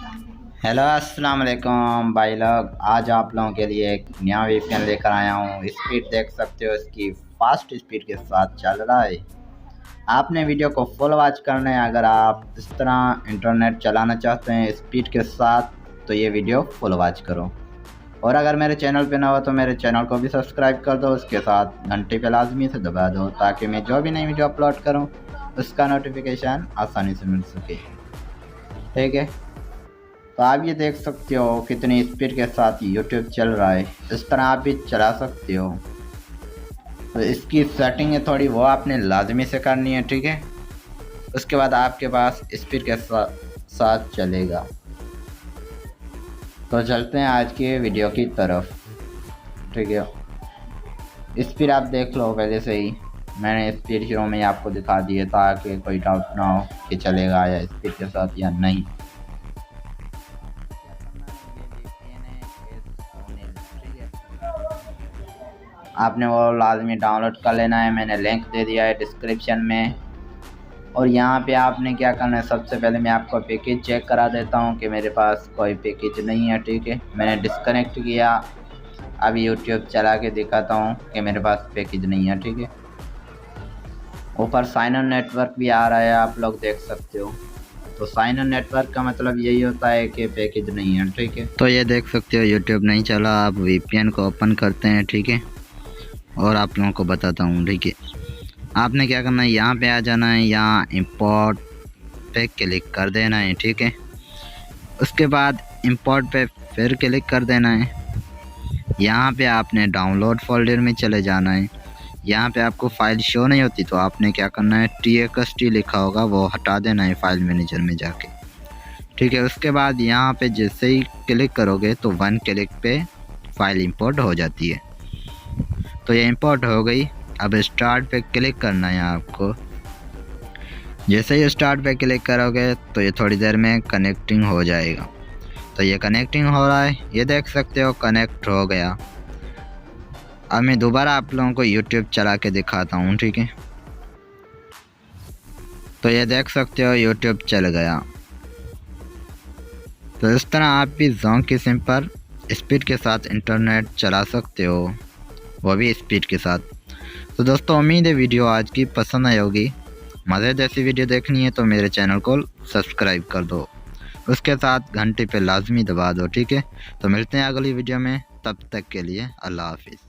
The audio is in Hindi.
हेलो अस्सलाम वालेकुम भाई लोग। आज आप लोगों के लिए एक नया वीपीएन लेकर आया हूँ। स्पीड देख सकते हो, इसकी फास्ट स्पीड के साथ चल रहा है। आपने वीडियो को फुल वॉच करना है। अगर आप इस तरह इंटरनेट चलाना चाहते हैं स्पीड के साथ तो ये वीडियो फुल वॉच करो। और अगर मेरे चैनल पे ना हो तो मेरे चैनल को भी सब्सक्राइब कर दो, उसके साथ घंटे पे लाजमी से दबा दो ताकि मैं जो भी नई वीडियो अपलोड करूँ उसका नोटिफिकेशन आसानी से मिल सके। ठीक है, तो आप ये देख सकते हो कितनी स्पीड के साथ यूट्यूब चल रहा है। इस तरह आप भी चला सकते हो। तो इसकी सेटिंग है थोड़ी, वो आपने लाजमी से करनी है। ठीक है, उसके बाद आपके पास स्पीड के साथ चलेगा। तो चलते हैं आज के वीडियो की तरफ। ठीक है, स्पीड आप देख लो पहले से ही। मैंने स्पीड शुरू में ही आपको दिखा दी है ताकि कोई डाउट ना हो कि चलेगा या स्पीड के साथ या नहीं। आपने वो लाजमी डाउनलोड कर लेना है, मैंने लिंक दे दिया है डिस्क्रिप्शन में। और यहाँ पे आपने क्या करना है, सबसे पहले मैं आपको पैकेज चेक करा देता हूँ कि मेरे पास कोई पैकेज नहीं है। ठीक है, मैंने डिस्कनेक्ट किया, अभी यूट्यूब चला के दिखाता हूँ कि मेरे पास पैकेज नहीं है। ठीक है, ऊपर साइन इन नेटवर्क भी आ रहा है, आप लोग देख सकते हो। तो साइन इन नेटवर्क का मतलब यही होता है कि पैकेज नहीं है। ठीक है, तो ये देख सकते हो यूट्यूब नहीं चला। आप वीपीएन को ओपन करते हैं। ठीक है, और आप लोगों को बताता हूँ। ठीक है, आपने क्या करना है, यहाँ पे आ जाना है, यहाँ इंपोर्ट पे क्लिक कर देना है। ठीक है, उसके बाद इंपोर्ट पे फिर क्लिक कर देना है। यहाँ पे आपने डाउनलोड फोल्डर में चले जाना है। यहाँ पे आपको फ़ाइल शो नहीं होती तो आपने क्या करना है, TXT लिखा होगा वो हटा देना है फाइल मैनेजर में जाके। ठीक है, उसके बाद यहाँ पे जैसे ही क्लिक करोगे तो 1 क्लिक पे फ़ाइल इंपोर्ट हो जाती है। तो ये इंपोर्ट हो गई। अब स्टार्ट पे क्लिक करना है आपको। जैसे ही स्टार्ट पे क्लिक करोगे तो ये थोड़ी देर में कनेक्टिंग हो जाएगा। तो ये कनेक्टिंग हो रहा है, ये देख सकते हो कनेक्ट हो गया। अब मैं दोबारा आप लोगों को यूट्यूब चला के दिखाता हूँ। ठीक है, तो ये देख सकते हो यूट्यूब चल गया। तो इस तरह आप भी जोंक की सिम पर स्पीड के साथ इंटरनेट चला सकते हो, वो भी स्पीड के साथ। तो दोस्तों उम्मीद है वीडियो आज की पसंद आई होगी। मज़े जैसी वीडियो देखनी है तो मेरे चैनल को सब्सक्राइब कर दो, उसके साथ घंटे पे लाजमी दबा दो। ठीक है, तो मिलते हैं अगली वीडियो में, तब तक के लिए अल्लाह हाफिज़।